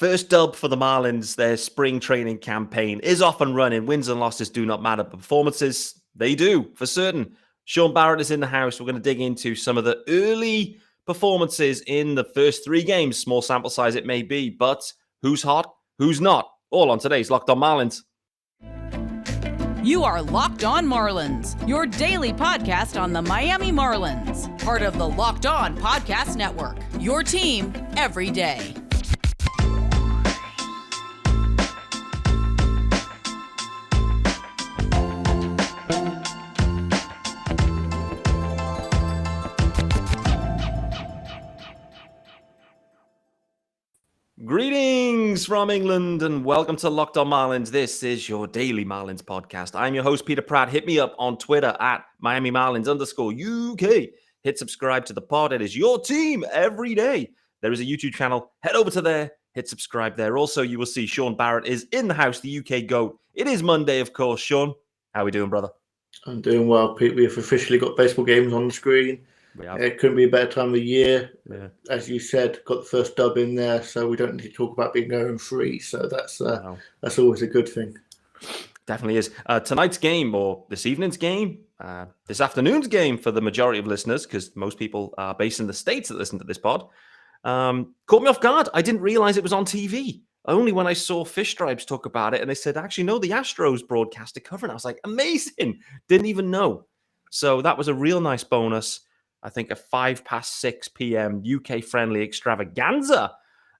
First dub for the Marlins. Their spring training campaign is off and running. Wins and losses do not matter, but performances, they do, for certain. Sean Barrett is in the house. We're going to dig into some of the early performances in the first 3 games. Small sample size it may be, but who's hot, who's not? All on today's Locked On Marlins. You are Locked On Marlins, your daily podcast on the Miami Marlins. Part of the Locked On Podcast Network, your team every day. Greetings from England and welcome to Locked On Marlins. This is your daily Marlins podcast. I'm your host, Peter Pratt. Hit me up on Twitter at Miami Marlins _UK. Hit subscribe to the pod. It is your team every day. There is a YouTube channel. Head over to there. Hit subscribe there. Also, you will see Sean Barrett is in the house, the UK GOAT. It is Monday, of course. Sean, how are we doing, brother? I'm doing well, Pete. We've officially got baseball games on the screen. It couldn't be a better time of the year. Yeah. As you said, got the first dub in there, so we don't need to talk about being 0-3. So that's always a good thing. Definitely is. Tonight's game, or this evening's game, this afternoon's game for the majority of listeners, because most people are based in the States that listen to this pod, caught me off guard. I didn't realize it was on TV. Only when I saw Fish Stripes talk about it, and they said, actually, no, the Astros broadcast are covering. I was like, amazing. Didn't even know. So that was a real nice bonus. I think a 6:05 p.m. UK-friendly extravaganza.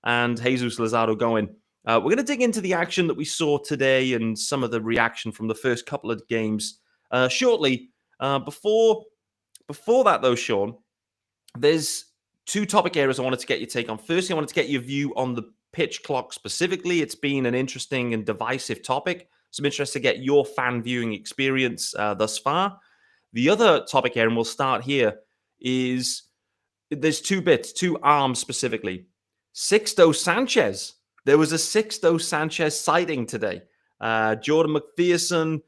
And Jesus Luzardo going. We're going to dig into the action that we saw today and some of the reaction from the first couple of games shortly. Before that, though, Sean, there's 2 topic areas I wanted to get your take on. Firstly, I wanted to get your view on the pitch clock specifically. It's been an interesting and divisive topic. So I'm interested to get your fan viewing experience thus far. The other topic area, and we'll start here, is there's 2 bits, 2 arms specifically. Sixto Sanchez. There was a Sixto Sanchez sighting today. Jordan McPherson,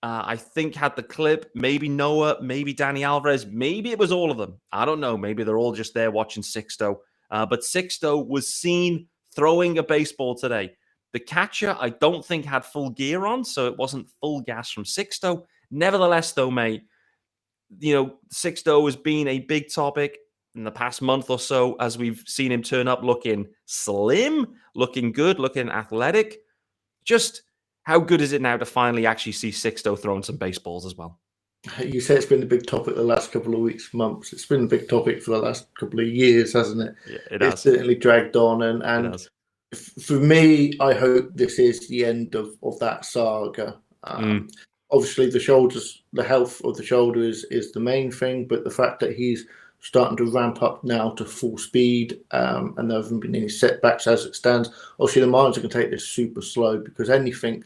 I think, had the clip. Maybe Noah, maybe Danny Alvarez. Maybe it was all of them. I don't know. Maybe they're all just there watching Sixto. But Sixto was seen throwing a baseball today. The catcher, I don't think, had full gear on, so it wasn't full gas from Sixto. Nevertheless, though, mate, you know, Sixto has been a big topic in the past month or so as we've seen him turn up looking slim, looking good, looking athletic. Just how good is it now to finally actually see Sixto throwing some baseballs as well? You say it's been a big topic the last couple of weeks, months. It's been a big topic for the last couple of years, hasn't it? Yeah, it has. It's certainly dragged on. And for me, I hope this is the end of that saga. Obviously, the health of the shoulder is the main thing, but the fact that he's starting to ramp up now to full speed and there haven't been any setbacks as it stands. Obviously, the Marlins are going to take this super slow because anything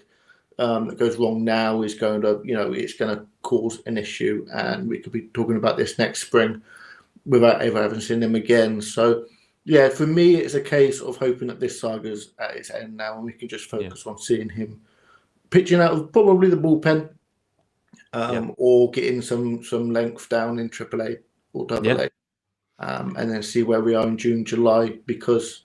that goes wrong now is going to, it's going to cause an issue, and we could be talking about this next spring without ever having seen him again. So, yeah, for me, it's a case of hoping that this saga's at its end now and we can just focus on seeing him pitching out of probably the bullpen, or getting some length down in AAA or AA, and then see where we are in June, July, because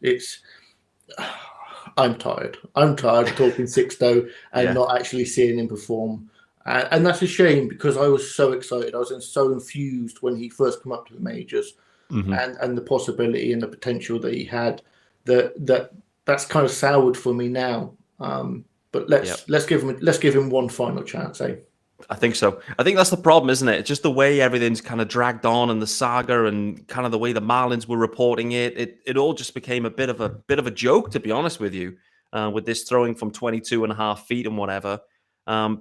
I'm tired. I'm tired of talking Sixto and not actually seeing him perform. And that's a shame because I was so excited. I was so infused when he first came up to the majors and the possibility and the potential that he had that's kind of soured for me now. But let's give him one final chance, eh? I think so. I think that's the problem, isn't it? It's just the way everything's kind of dragged on and the saga and kind of the way the Marlins were reporting it. It all just became a bit of a joke, to be honest with you, with this throwing from 22.5 feet and whatever.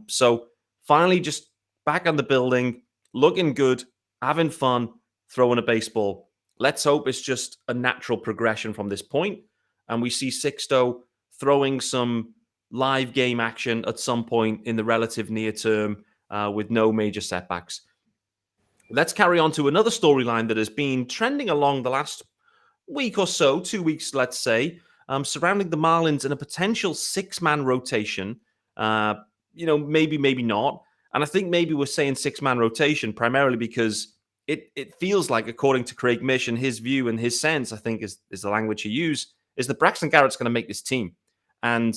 So finally just back on the building, looking good, having fun, throwing a baseball. Let's hope it's just a natural progression from this point, and we see Sixto throwing some live game action at some point in the relative near term with no major setbacks. Let's carry on to another storyline that has been trending along the last week or so, 2 weeks, let's say, surrounding the Marlins and a potential 6-man rotation. Maybe, maybe not. And I think maybe we're saying 6-man rotation primarily because it feels like, according to Craig Mish and his view and his sense, I think is the language he used, is that Braxton Garrett's going to make this team. And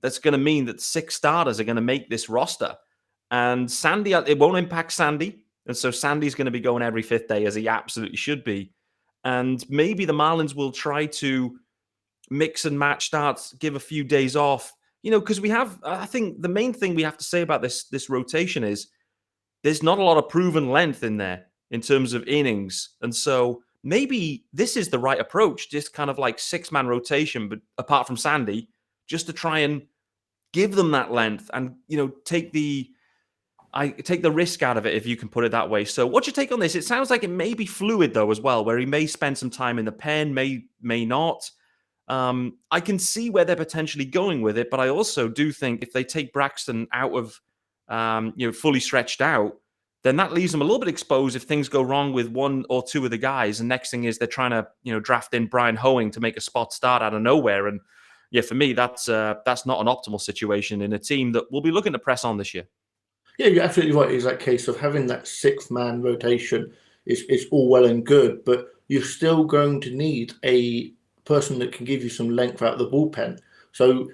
that's going to mean that 6 starters are going to make this roster. And Sandy, it won't impact Sandy. And so Sandy's going to be going every 5th day, as he absolutely should be. And maybe the Marlins will try to mix and match starts, give a few days off. Because I think the main thing we have to say about this rotation is there's not a lot of proven length in there in terms of innings. And so maybe this is the right approach, just kind of like 6-man rotation, but apart from Sandy, just to try and give them that length and, take the risk out of it, if you can put it that way. So what's your take on this? It sounds like it may be fluid, though, as well, where he may spend some time in the pen, may not. I can see where they're potentially going with it, but I also do think if they take Braxton out of, fully stretched out, then that leaves them a little bit exposed if things go wrong with 1 or 2 of the guys. And next thing is they're trying to, draft in Brian Hoeing to make a spot start out of nowhere. And yeah, for me, that's not an optimal situation in a team that will be looking to press on this year. Yeah, you're absolutely right. It's that case of having that 6-man rotation is all well and good, but you're still going to need a person that can give you some length out of the bullpen. So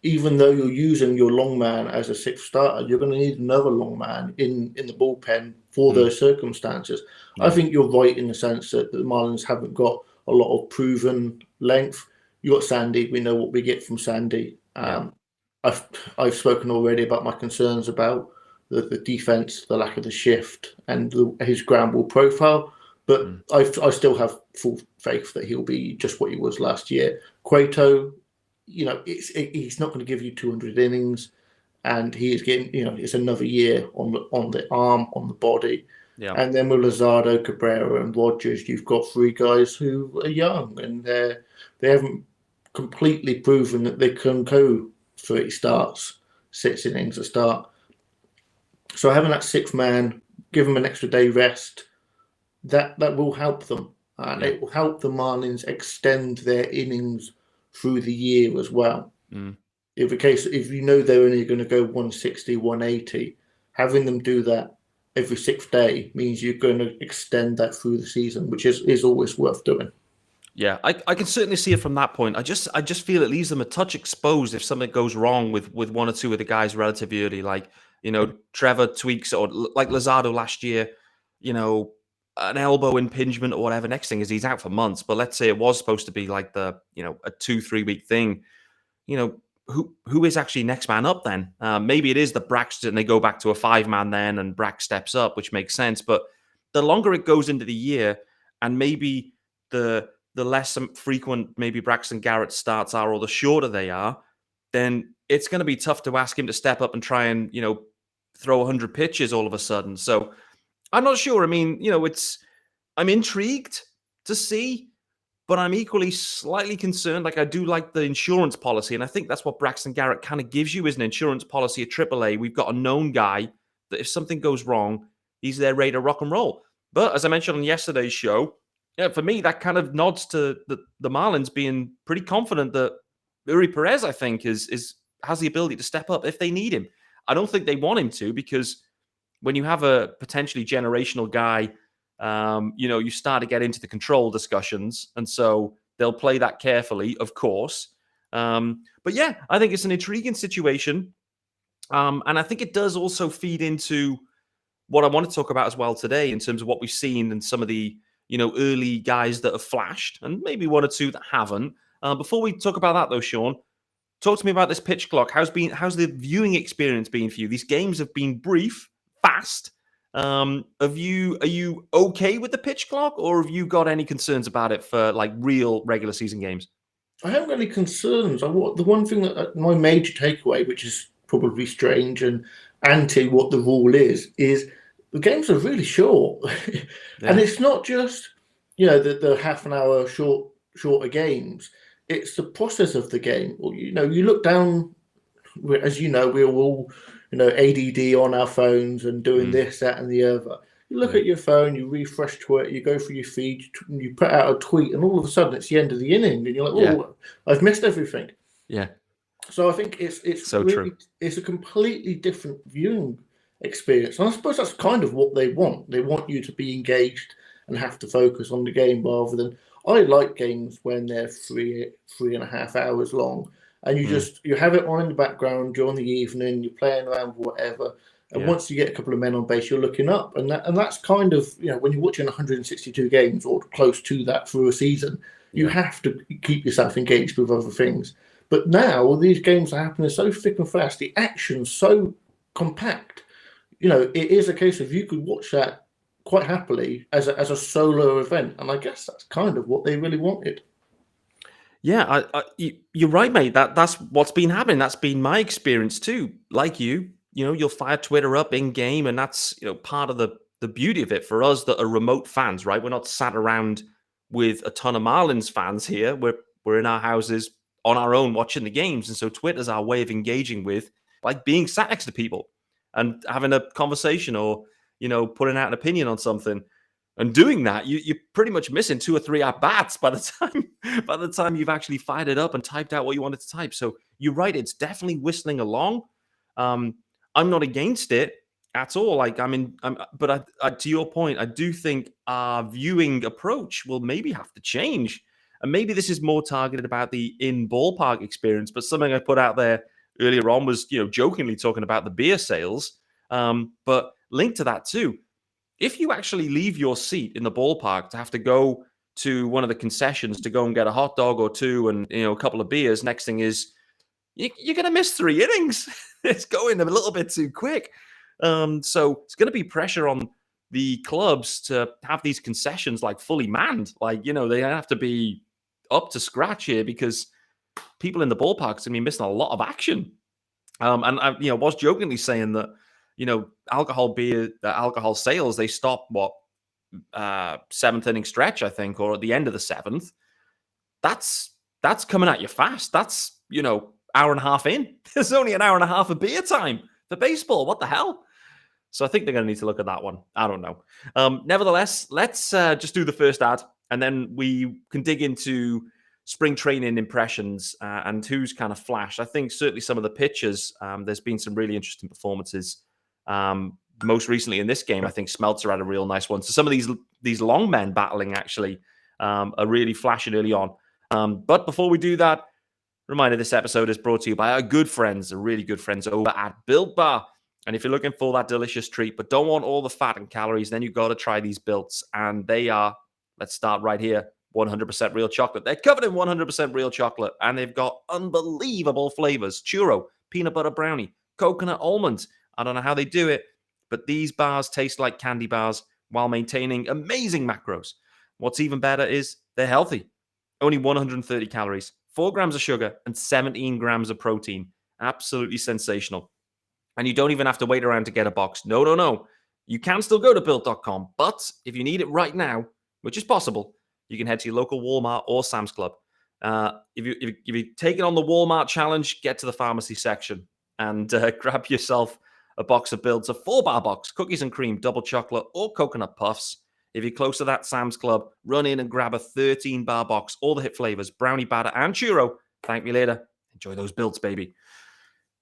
even though you're using your long man as a 6th starter, you're going to need another long man in the bullpen for those circumstances. Yeah. I think you're right in the sense that the Marlins haven't got a lot of proven length. You got Sandy. We know what we get from Sandy. I've spoken already about my concerns about the defense, the lack of the shift, and his ground ball profile. But I still have full faith that he'll be just what he was last year. Cueto, he's not going to give you 200 innings, and he is getting, it's another year on the arm, on the body. Yeah. And then with Luzardo, Cabrera, and Rogers, you've got 3 guys who are young, and they haven't completely proven that they can go 30 starts, 6 innings a start. So having that 6th man, give them an extra day rest, that will help them. And it will help the Marlins extend their innings through the year as well. If they're only going to go 160, 180, having them do that every 6th day means you're going to extend that through the season, which is always worth doing. Yeah, I can certainly see it from that point. I just feel it leaves them a touch exposed if something goes wrong with 1 or 2 of the guys relatively early. Like, Trevor tweaks, or like Luzardo last year, an elbow impingement or whatever. Next thing is he's out for months. But let's say it was supposed to be like a 2-3 week thing. Who is actually next man up then? Maybe it is the Braxton. They go back to a 5-man then, and Brax steps up, which makes sense. But the longer it goes into the year, and maybe the less frequent maybe Braxton Garrett starts are, or the shorter they are, then it's going to be tough to ask him to step up and try and throw 100 pitches all of a sudden. So I'm not sure. I mean, I'm intrigued to see, but I'm equally slightly concerned. Like, I do like the insurance policy, and I think that's what Braxton Garrett kind of gives you, is an insurance policy at AAA. We've got a known guy that if something goes wrong, he's there ready to rock and roll. But as I mentioned on yesterday's show, for me, that kind of nods to the Marlins being pretty confident that Uri Perez, I think, has the ability to step up if they need him. I don't think they want him to, because when you have a potentially generational guy, you start to get into the control discussions. And so they'll play that carefully, of course. But yeah, I think it's an intriguing situation. And I think it does also feed into what I want to talk about as well today, in terms of what we've seen and some of the, early guys that have flashed, and maybe 1 or 2 that haven't. Before we talk about that, though, Sean, talk to me about this pitch clock. How's the viewing experience been for you? These games have been brief, fast. Are you okay with the pitch clock, or have you got any concerns about it for like real regular season games? I haven't got any concerns. The one thing that my major takeaway, which is probably strange and anti what the rule is the games are really short. Yeah. And it's not just, the half an hour shorter games. It's the process of the game. You look down, as we're all, ADD on our phones and doing this, that, and the other. You look at your phone, you refresh Twitter, you go through your feed, you put out a tweet, and all of a sudden it's the end of the inning, and you're like, I've missed everything. Yeah. So I think it's so really true. It's a completely different viewing experience. And I suppose that's kind of what they want. They want you to be engaged and have to focus on the game rather than, I like games when they're 3.5 hours long, and you have it on in the background during the evening. You're playing around with whatever, and once you get a couple of men on base, you're looking up, and that's kind of when you're watching 162 games or close to that through a season, you have to keep yourself engaged with other things. But now these games are happening so thick and fast. The action's so compact. It is a case of you could watch that quite happily as a solo event, and I guess that's kind of what they really wanted. Yeah, you're right, mate. That's what's been happening. That's been my experience too. Like you'll fire Twitter up in game, and that's part of the beauty of it for us that are remote fans, right? We're not sat around with a ton of Marlins fans here. We're in our houses on our own watching the games, and so Twitter's our way of engaging with, like being sat next to people and having a conversation or putting out an opinion on something. And doing that, you're pretty much missing 2 or 3 at-bats by the time you've actually fired it up and typed out what you wanted to type. So you're right, it's definitely whistling along. I'm not against it at all. But to your point, I do think our viewing approach will maybe have to change. And maybe this is more targeted about the in-ballpark experience, but something I put out there earlier on was, jokingly talking about the beer sales. But linked to that too, if you actually leave your seat in the ballpark to have to go to one of the concessions to go and get a hot dog or 2 and a couple of beers, next thing is you're going to miss 3 innings. It's going a little bit too quick. So it's going to be pressure on the clubs to have these concessions like fully manned. Like, they have to be up to scratch here because people in the ballpark are going to be missing a lot of action. And I was jokingly saying that, alcohol sales, they stop 7th inning stretch, I think, or at the end of the 7th. That's coming at you fast. That's, hour and a half in. There's only an hour and a half of beer time for baseball. What the hell? So I think they're going to need to look at that one. I don't know. Nevertheless, let's just do the first ad, and then we can dig into spring training impressions and who's kind of flashed. I think certainly some of the pitchers, there's been some really interesting performances. Most recently in this game, I think Smeltzer had a real nice one. So some of these long men battling actually are really flashing early on. But before we do that, reminder, this episode is brought to you by our good friends, our really good friends over at Built Bar. And if you're looking for that delicious treat, but don't want all the fat and calories, then you've got to try these Builts. And they are, let's start right here, 100% real chocolate. They're covered in 100% real chocolate, and they've got unbelievable flavors. Churro, peanut butter brownie, coconut almond. I don't know how they do it, but these bars taste like candy bars while maintaining amazing macros. What's even better is they're healthy. Only 130 calories, 4 grams of sugar, and 17 grams of protein. Absolutely sensational. And you don't even have to wait around to get a box. No. You can still go to Built.com, but if you need it right now, which is possible, you can head to your local Walmart or Sam's Club. If you're taking on the Walmart challenge, get to the pharmacy section and grab yourself a box of Builts, a 4-bar box, cookies and cream, double chocolate, or coconut puffs. If you're close to that Sam's Club, run in and grab a 13-bar box, all the hit flavors, brownie batter and churro. Thank me later. Enjoy those Builts, baby.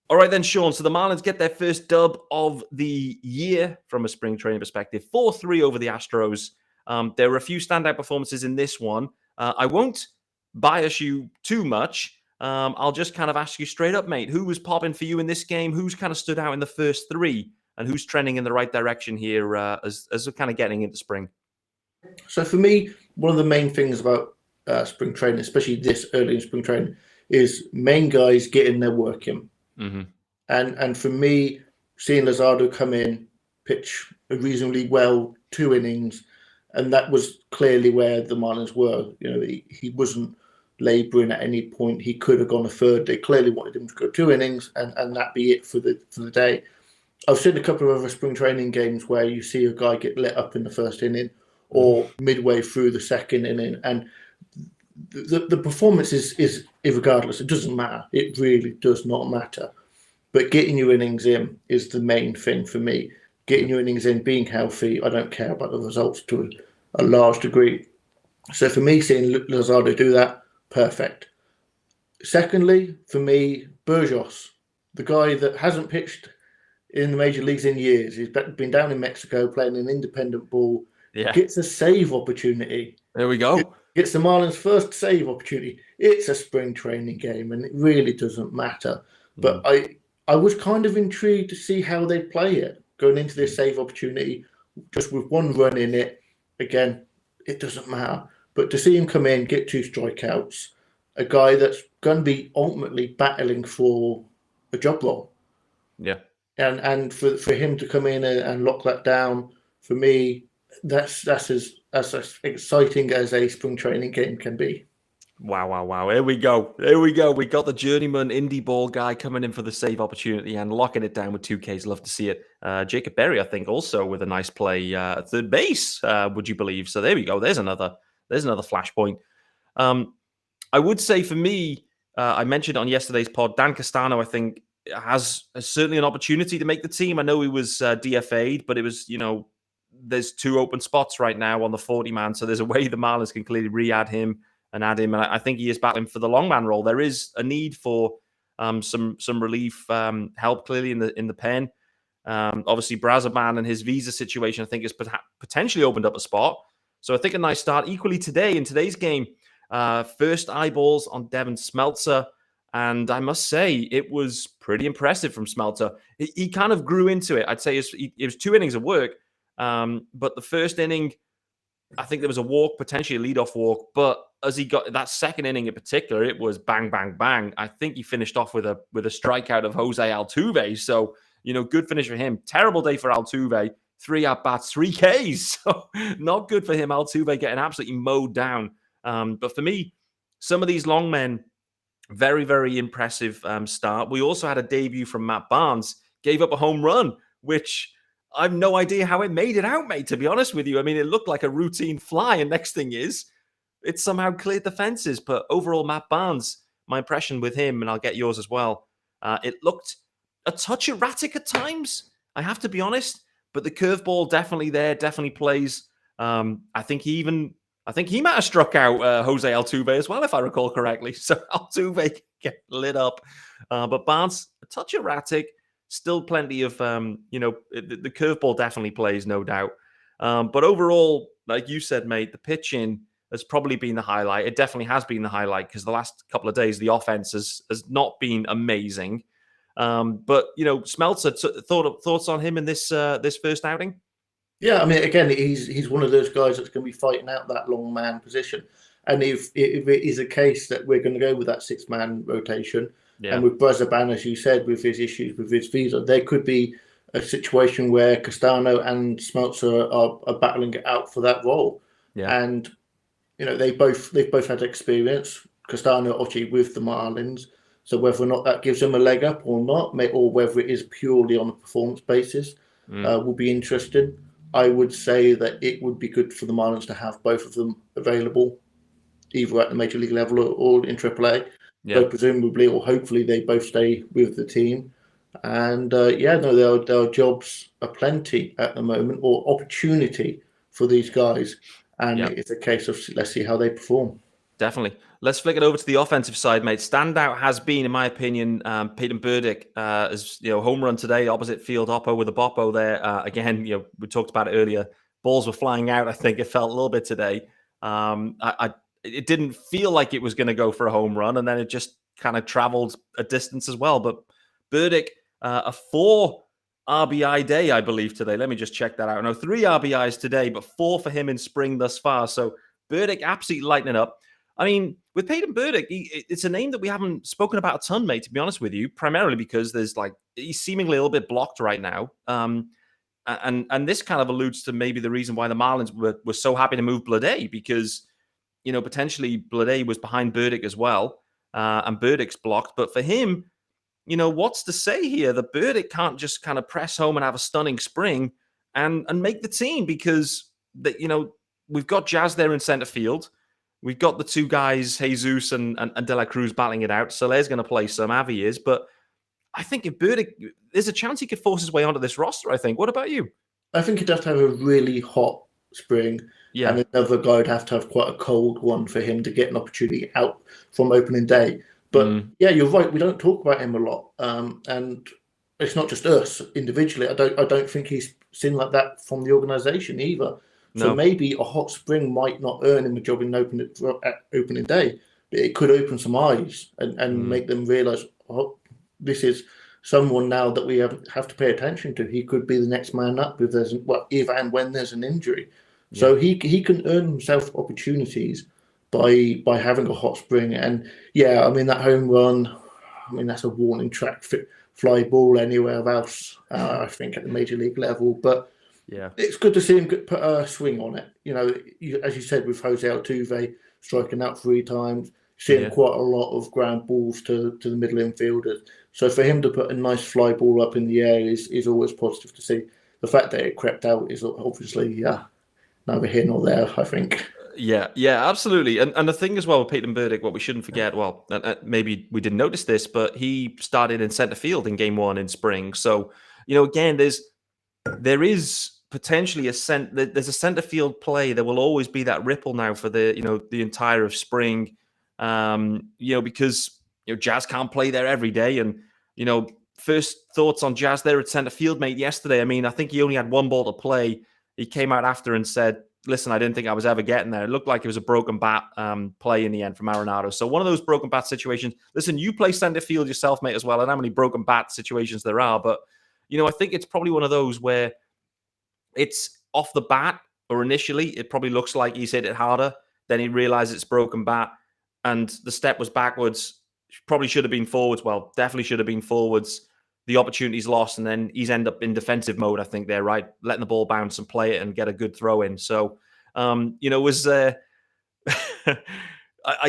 All right then, Sean. So the Marlins get their first dub of the year from a spring training perspective, 4-3 over the Astros. There were a few standout performances in this one. I won't bias you too much. I'll just kind of ask you straight up, mate. Who was popping for you in this game? Who's kind of stood out in the first 3? And who's trending in the right direction here as we're kind of getting into spring? So for me, one of the main things about spring training, especially this early in spring training, is main guys getting their work in. Mm-hmm. And for me, seeing Luzardo come in, pitch reasonably well, 2 innings, and that was clearly where the Marlins were. He wasn't labouring at any point. He could have gone a third. They clearly wanted him to go 2 innings and that be it for the day. I've seen a couple of other spring training games where you see a guy get lit up in the first inning or midway through the second inning, and the performance is irregardless. It doesn't matter. It really does not matter. But getting your innings in is the main thing for me. Getting your innings in, being healthy. I don't care about the results to a large degree. So for me, seeing Luzardo do that, perfect. Secondly, for me, Burgos, the guy that hasn't pitched in the major leagues in years. He's been down in Mexico playing an independent ball. Yeah. Gets a save opportunity. There we go. Gets the Marlins' first save opportunity. It's a spring training game, and it really doesn't matter. But I was kind of intrigued to see how they play it going into this save opportunity, just with one run in it. Again, it doesn't matter. But to see him come in, get 2 strikeouts, a guy that's going to be ultimately battling for a job role. Yeah. And for him to come in and lock that down, for me, that's as exciting as a spring training game can be. Wow. Here we go. We got the journeyman indie ball guy coming in for the save opportunity and locking it down with 2 Ks. Love to see it. Jacob Berry, I think, also with a nice play at third base, would you believe? So there we go. There's another flashpoint. I would say for me, I mentioned on yesterday's pod, Dan Castano, I think, has certainly an opportunity to make the team. I know he was DFA'd, but it was, there's 2 open spots right now on the 40-man. So there's a way the Marlins can clearly re-add him and add him. And I think he is battling for the long man role. There is a need for some relief help clearly in the pen. Obviously, Brazaban and his visa situation, I think, has potentially opened up a spot. So I think a nice start. Equally today, in today's game, first eyeballs on Devin Smeltzer. And I must say, it was pretty impressive from Smeltzer. He kind of grew into it. I'd say it was 2 innings of work. But the first inning, I think there was a walk, potentially a leadoff walk. But as he got that second inning in particular, it was bang, bang, bang. I think he finished off with a strikeout of Jose Altuve. So, good finish for him. Terrible day for Altuve. 3 at-bats, 3 Ks. So not good for him. Altuve getting absolutely mowed down. But for me, some of these long men, very, very impressive start. We also had a debut from Matt Barnes. Gave up a home run, which I have no idea how it made it out, mate, to be honest with you. I mean, it looked like a routine fly, and next thing is, it somehow cleared the fences. But overall, Matt Barnes, my impression with him, and I'll get yours as well, it looked a touch erratic at times, I have to be honest. But the curveball definitely there, definitely plays. I think he might have struck out Jose Altuve as well, if I recall correctly. So Altuve get lit up. But Barnes, a touch erratic. Still plenty of, the curveball definitely plays, no doubt. But overall, like you said, mate, the pitching has probably been the highlight. It definitely has been the highlight because the last couple of days, the offense has not been amazing. But, Smeltzer, thoughts on him in this first outing? Yeah, I mean, again, he's one of those guys that's going to be fighting out that long man position. And if it is a case that we're going to go with that 6-man rotation, and with Brazaban, as you said, with his issues with his visa, there could be a situation where Castano and Smeltzer are battling it out for that role. Yeah. And they've both had experience. Castano, obviously, with the Marlins. So whether or not that gives them a leg up or not, or whether it is purely on a performance basis, will be interesting. I would say that it would be good for the Marlins to have both of them available, either at the major league level or in AAA. Yeah. But presumably or hopefully they both stay with the team. And there are jobs aplenty at the moment, or opportunity for these guys. And it's a case of let's see how they perform. Definitely. Let's flick it over to the offensive side, mate. Standout has been, in my opinion, Peyton Burdick. As home run today, opposite field oppo with a boppo there. Again, we talked about it earlier. Balls were flying out. I think it felt a little bit today. It didn't feel like it was going to go for a home run, and then it just kind of traveled a distance as well. But Burdick, a 4 RBI day, I believe, today. Let me just check that out. No, 3 RBIs today, but 4 for him in spring thus far. So Burdick absolutely lighting it up. I mean, with Peyton Burdick, it's a name that we haven't spoken about a ton, mate, to be honest with you, primarily because he's seemingly a little bit blocked right now. And this kind of alludes to maybe the reason why the Marlins were so happy to move Blade, because, potentially Blade was behind Burdick as well, and Burdick's blocked. But for him, what's to say here that Burdick can't just kind of press home and have a stunning spring and make the team, because, we've got Jazz there in center field. We've got the 2 guys, Jesus and De La Cruz, battling it out. Soler's going to play some, Avi is. But I think if Burdick, there's a chance he could force his way onto this roster, I think. What about you? I think he'd have to have a really hot spring. Yeah. And another guy would have to have quite a cold one for him to get an opportunity out from opening day. But you're right. We don't talk about him a lot. And it's not just us individually. I don't think he's seen like that from the organization either. So No. maybe a hot spring might not earn him a job in opening day, but it could open some eyes and make them realise, oh, this is someone now that we have to pay attention to. He could be the next man up if and when there's an injury. So he can earn himself opportunities by having a hot spring. And yeah, I mean, that home run, I mean, that's a warning track fly ball anywhere else, I think, at the major league level. But yeah, it's good to see him put a swing on it. You know, as you said, with Jose Altuve striking out 3 times, seeing quite a lot of ground balls to the middle infielders. So for him to put a nice fly ball up in the air is always positive to see. The fact that it crept out is obviously neither here nor there, I think. Yeah, absolutely. And the thing as well with Peyton Burdick, what we shouldn't forget, well, maybe we didn't notice this, but he started in center field in game 1 in spring. So, again, there is potentially there's a center field play. There will always be that ripple now for the entire of spring, because Jazz can't play there every day. And first thoughts on Jazz there at center field, mate. Yesterday, I mean, I think he only had 1 ball to play. He came out after and said, "Listen, I didn't think I was ever getting there." It looked like it was a broken bat play in the end from Arenado. So one of those broken bat situations. Listen, you play center field yourself, mate, as well. I don't know how many broken bat situations there are, but I think it's probably one of those where it's off the bat, or initially it probably looks like he's hit it harder. Then he realizes it's broken bat, and the step was backwards. Probably should have been forwards. Well, definitely should have been forwards. The opportunity's lost, and then he's end up in defensive mode, I think, there, right? Letting the ball bounce and play it and get a good throw in. So, was I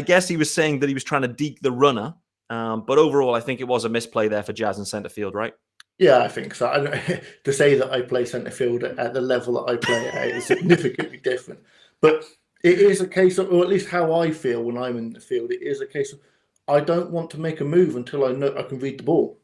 guess he was saying that he was trying to deke the runner, but overall, I think it was a misplay there for Jazz in center field, right? Yeah, I think so. To say that I play centre field at the level that I play at is significantly different. But it is a case of, or at least how I feel when I'm in the field, it is a case of I don't want to make a move until I know I can read the ball.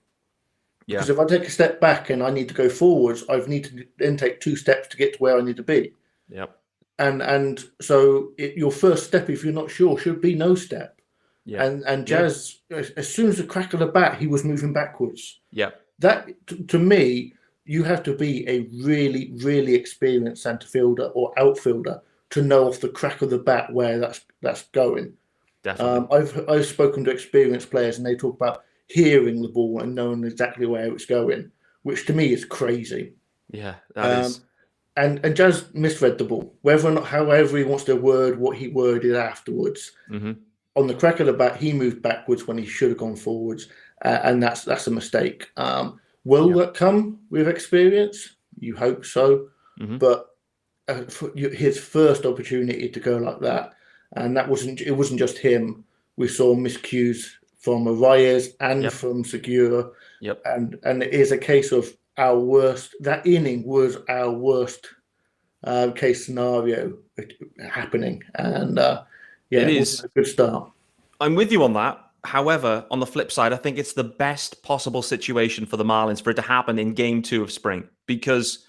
Yeah. Because if I take a step back and I need to go forwards, I need to then take 2 steps to get to where I need to be. Yep. And so your first step, if you're not sure, should be no step. Yeah. And Jazz, as soon as the crack of the bat, he was moving backwards. Yeah. That, to me, you have to be a really, really experienced centre fielder or outfielder to know off the crack of the bat where that's going. Definitely. I've spoken to experienced players, and they talk about hearing the ball and knowing exactly where it's going, which to me is crazy. Yeah, that is. And Jazz misread the ball, whether or not, however he wants to word what he worded afterwards. Mm-hmm. On the crack of the bat, he moved backwards when he should have gone forwards. And that's a mistake. Will that come with experience? You hope so. Mm-hmm. But his first opportunity to go like that, and it wasn't just him. We saw miscues from Arias and from Segura. Yep. And it is a case of our worst. That inning was our worst case scenario happening. And it wasn't a good start. I'm with you on that. However, on the flip side, I think it's the best possible situation for the Marlins for it to happen in game 2 of spring, because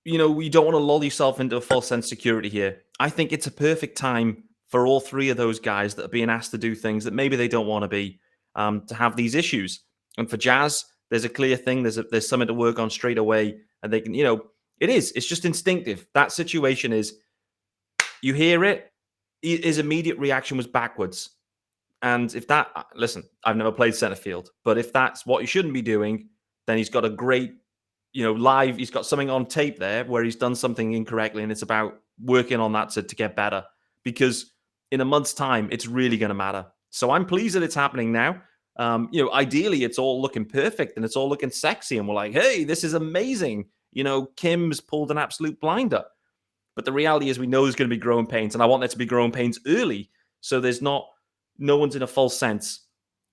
you don't want to lull yourself into a false sense of security here. I think it's a perfect time for all 3 of those guys that are being asked to do things that maybe they don't want to be, to have these issues. And for Jazz, there's a clear thing. There's something to work on straight away, and they can, it's just instinctive. That situation is, you hear it, his immediate reaction was backwards. And if listen, I've never played center field, but if that's what he shouldn't be doing, then he's got a great, he's got something on tape there where he's done something incorrectly, and it's about working on that to get better, because in a month's time, it's really going to matter. So I'm pleased that it's happening now. Ideally, it's all looking perfect and it's all looking sexy, and we're like, hey, this is amazing. Kim's pulled an absolute blinder. But the reality is we know there's going to be growing pains, and I want there to be growing pains early, so there's no one's in a false sense,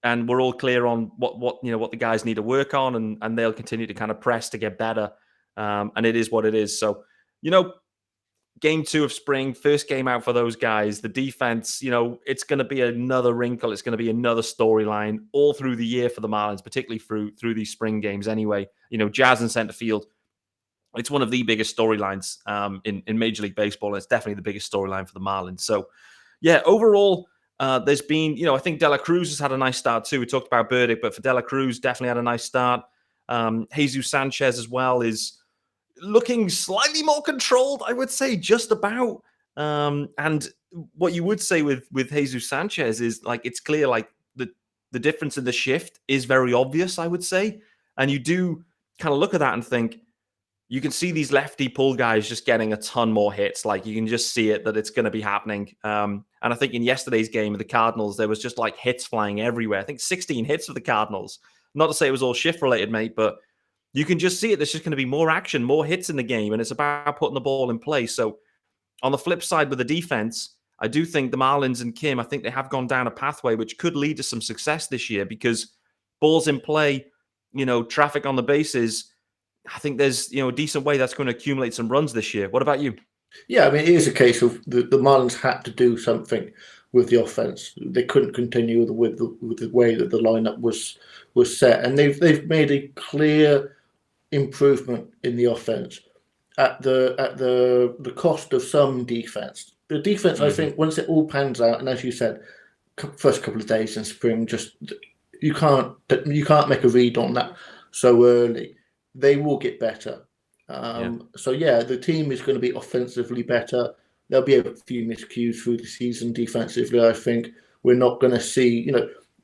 and we're all clear on what the guys need to work on, and they'll continue to kind of press to get better. And it is what it is. So, game 2 of spring, first game out for those guys. The defense, it's going to be another wrinkle. It's going to be another storyline all through the year for the Marlins, particularly through these spring games. Anyway, Jazz in center field. It's one of the biggest storylines in Major League Baseball. And it's definitely the biggest storyline for the Marlins. So, yeah, overall, there's been, I think De La Cruz has had a nice start too. We talked about Burdick, but for De La Cruz, definitely had a nice start. Jesus Sanchez as well is, looking slightly more controlled, I would say, just about. And what you would say with Jesus Sanchez is like it's clear, like the difference in the shift is very obvious, I would say. And you do kind of look at that and think, you can see these lefty pull guys just getting a ton more hits. Like you can just see it that it's going to be happening. And I think in yesterday's game with the Cardinals, there was just like hits flying everywhere. I think 16 hits for the Cardinals. Not to say it was all shift related, mate, but you can just see it. There's just going to be more action, more hits in the game, and it's about putting the ball in play. So on the flip side with the defense, I do think the Marlins and Kim, I think they have gone down a pathway which could lead to some success this year because balls in play, traffic on the bases, I think there's, a decent way that's going to accumulate some runs this year. What about you? Yeah, I mean, it is a case of the Marlins had to do something with the offense. They couldn't continue with the way that the lineup was set, and they've made a clear improvement in the offense at the cost of some defense. The defense, I think, once it all pans out, and as you said, first couple of days in spring, just you can't make a read on that so early. They will get better. So, the team is going to be offensively better. There'll be a few miscues through the season defensively, I think. We're not going to see,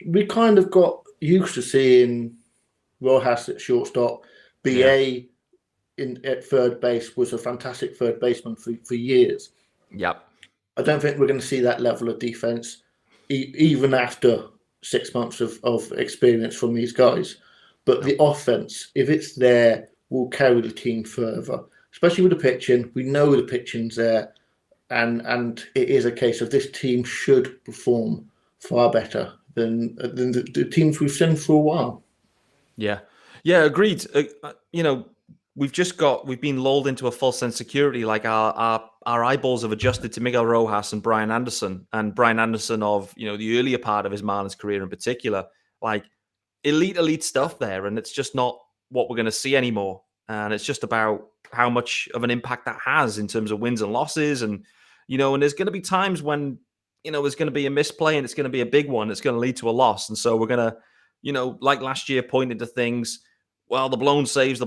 we kind of got used to seeing Rojas at shortstop. BA at third base was a fantastic third baseman for years. Yep. I don't think we're going to see that level of defense even after 6 months of experience from these guys. But the offense, if it's there, will carry the team further, especially with the pitching. We know the pitching's there, and it is a case of this team should perform far better than the teams we've seen for a while. Yeah, agreed. We've been lulled into a false sense of security. Like our eyeballs have adjusted to Miguel Rojas and Brian Anderson of the earlier part of his Marlins career in particular. Like elite stuff there, and it's just not what we're going to see anymore. And it's just about how much of an impact that has in terms of wins and losses. And and there's going to be times when there's going to be a misplay and it's going to be a big one. It's going to lead to a loss, and so we're going to like last year point into things. Well, the blown saves.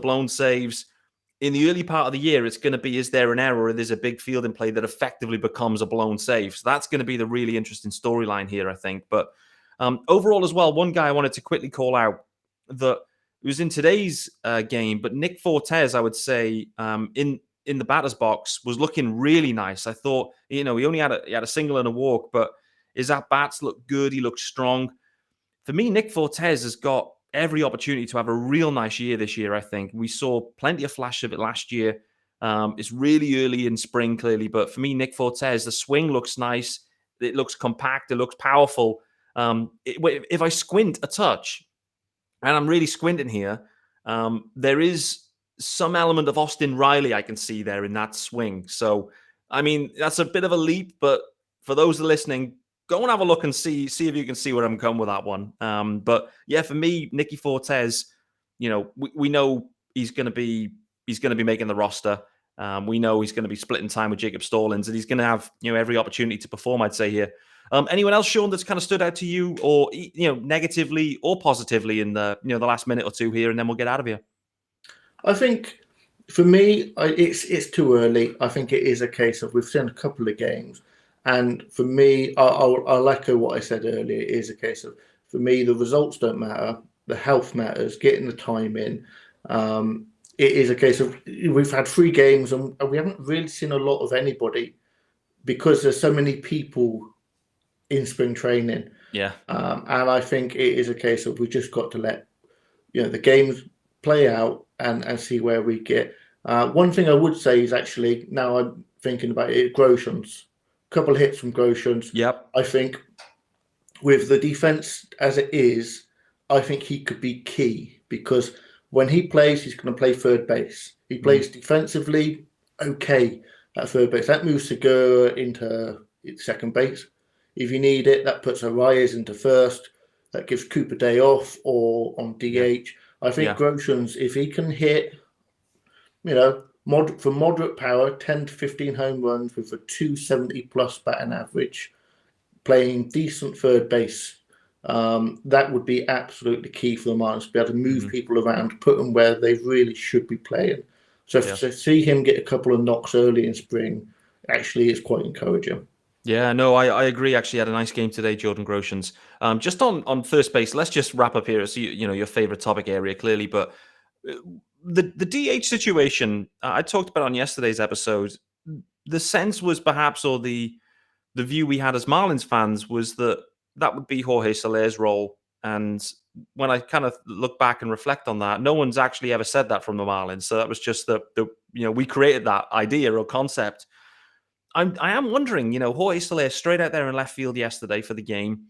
In the early part of the year, it's going to be, is there an error or there's a big field in play that effectively becomes a blown save? So that's going to be the really interesting storyline here, I think. But overall as well, one guy I wanted to quickly call out that was in today's game, but Nick Fortes, I would say, in the batter's box was looking really nice. I thought, he only had a single and a walk, but his at-bats looked good. He looked strong. For me, Nick Fortes has got every opportunity to have a real nice year this year, I think. We saw plenty of flashes of it last year. It's really early in spring, clearly. But for me, Nick Fortes, the swing looks nice. It looks compact. It looks powerful. If I squint a touch, and I'm really squinting here, there is some element of Austin Riley I can see there in that swing. So, I mean, that's a bit of a leap. But for those listening, go and have a look and see if you can see where I'm coming with that one. But yeah, for me, Nicky Fortes, we know he's going to be making the roster. We know he's going to be splitting time with Jacob Stallings, and he's going to have every opportunity to perform, I'd say here. Anyone else, Sean, that's kind of stood out to you, or negatively or positively in the the last minute or two here, and then we'll get out of here. I think for me, it's too early. I think it is a case of we've seen a couple of games. And for me, I'll echo what I said earlier. It is a case of, for me, the results don't matter. The health matters, getting the time in. It is a case of we've had 3 games and we haven't really seen a lot of anybody because there's so many people in spring training. Yeah. And I think it is a case of we just got to let the games play out and see where we get. One thing I would say is actually, now I'm thinking about it, Groshans. Couple of hits from Groshans. Yep. I think with the defense as it is, I think he could be key because when he plays, he's going to play third base. He plays defensively okay at third base. That moves Segura into second base. If you need it, that puts Arias into first. That gives Cooper day off or on DH. I think Groshans, if he can hit, for moderate power, 10 to 15 home runs with a 270 plus batting average, playing decent third base, that would be absolutely key for the Marlins to be able to move people around, put them where they really should be playing. So to see him get a couple of knocks early in spring actually is quite encouraging. Yeah, no, I agree. Actually, had a nice game today, Jordan Groshans. Just on first base, let's just wrap up here. It's your favorite topic area, clearly, but the DH situation I talked about on yesterday's episode. The sense was perhaps, or the view we had as Marlins fans was that would be Jorge Soler's role. And when I kind of look back and reflect on that, no one's actually ever said that from the Marlins. So that was just we created that idea or concept. I am wondering, Jorge Soler straight out there in left field yesterday for the game.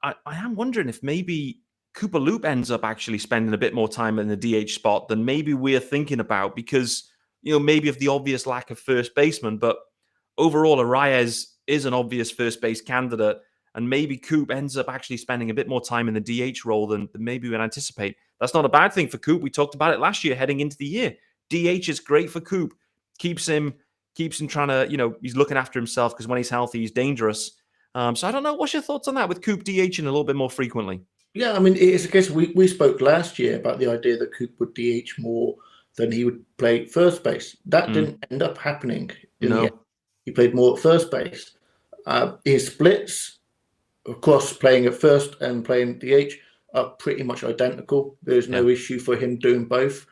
I am wondering if maybe Cooper Loop ends up actually spending a bit more time in the DH spot than maybe we're thinking about because, maybe of the obvious lack of first baseman. But overall, Arraez is an obvious first base candidate. And maybe Coop ends up actually spending a bit more time in the DH role than maybe we'd anticipate. That's not a bad thing for Coop. We talked about it last year heading into the year. DH is great for Coop. Keeps him trying to, he's looking after himself because when he's healthy, he's dangerous. So I don't know. What's your thoughts on that with Coop DHing a little bit more frequently? Yeah, I mean, it's a case we spoke last year about the idea that Coop would DH more than he would play first base. That didn't end up happening. In the end. He played more at first base. His splits across playing at first and playing DH are pretty much identical. There's no issue for him doing both.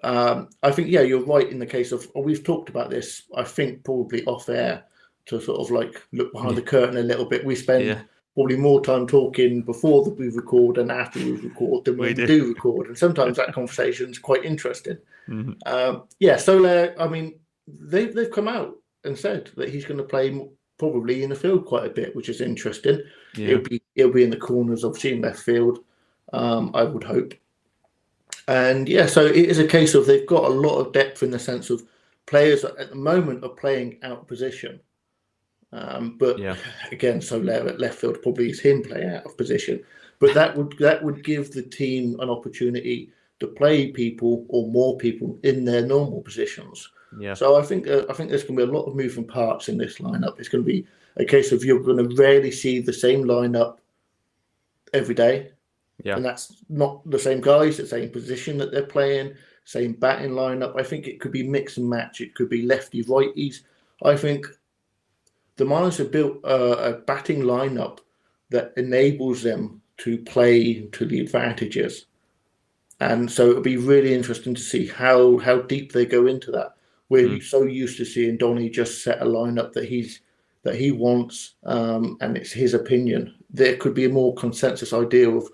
I think, you're right in the case of, we've talked about this, I think probably off air to sort of like look behind the curtain a little bit. We spend probably more time talking before we record and after we record than when we do record. And sometimes that conversation is quite interesting. Mm-hmm. Soler, I mean, they've come out and said that he's going to play probably in the field quite a bit, which is interesting. It'll be in the corners, obviously in left field, I would hope. And so it is a case of they've got a lot of depth in the sense of players at the moment are playing out of position. But again, Soler at left field probably is him playing out of position. But that would give the team an opportunity to play people or more people in their normal positions. Yeah. So I think there's going to be a lot of moving parts in this lineup. It's going to be a case of you're going to rarely see the same lineup every day. Yeah. And that's not the same guys, the same position that they're playing, same batting lineup. I think it could be mix and match. It could be lefty, righties. I think the Marlins have built a batting lineup that enables them to play to the advantages. And so it'll be really interesting to see how deep they go into that. We're so used to seeing Donnie just set a lineup that he wants, and it's his opinion. There could be a more consensus idea of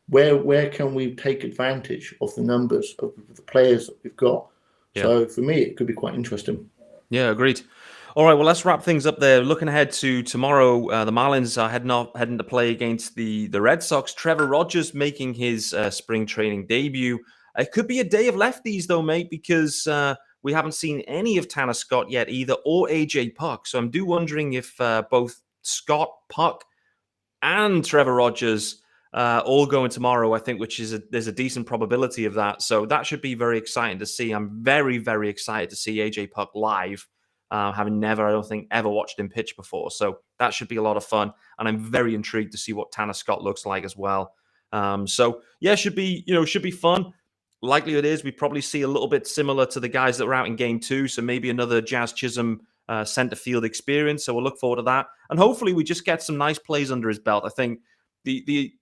where can we take advantage of the numbers of the players that we've got. Yeah. So for me, it could be quite interesting. Yeah, agreed. All right, well, let's wrap things up there. Looking ahead to tomorrow, the Marlins are heading to play against the Red Sox. Trevor Rogers making his spring training debut. It could be a day of lefties, though, mate, because we haven't seen any of Tanner Scott yet either, or AJ Puck. So I'm wondering if both Scott, Puck, and Trevor Rogers all going tomorrow, I think, there's a decent probability of that. So that should be very exciting to see. I'm very, very excited to see AJ Puck live. Having never, I don't think, ever watched him pitch before. So that should be a lot of fun. And I'm very intrigued to see what Tanner Scott looks like as well. Should be fun. Likelihood is we probably see a little bit similar to the guys that were out in game 2. So maybe another Jazz Chisholm center field experience. So we'll look forward to that. And hopefully we just get some nice plays under his belt. I think the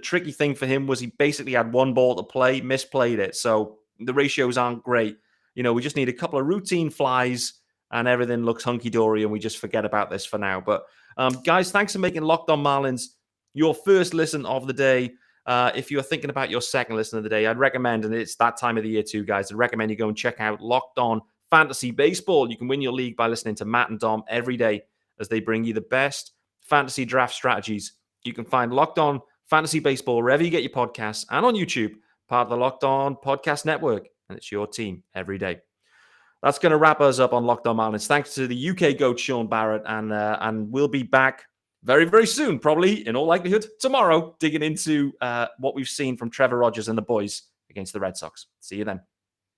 tricky thing for him was he basically had one ball to play, misplayed it. So the ratios aren't great. We just need a couple of routine flies and everything looks hunky-dory, and we just forget about this for now. But, guys, thanks for making Locked On Marlins your first listen of the day. If you're thinking about your second listen of the day, I'd recommend, and it's that time of the year too, guys, I'd recommend you go and check out Locked On Fantasy Baseball. You can win your league by listening to Matt and Dom every day as they bring you the best fantasy draft strategies. You can find Locked On Fantasy Baseball wherever you get your podcasts and on YouTube, part of the Locked On Podcast Network, and it's your team every day. That's going to wrap us up on Locked On Marlins. Thanks to the UK GOAT, Sean Barrett, and we'll be back very, very soon, probably, in all likelihood, tomorrow, digging into what we've seen from Trevor Rogers and the boys against the Red Sox. See you then.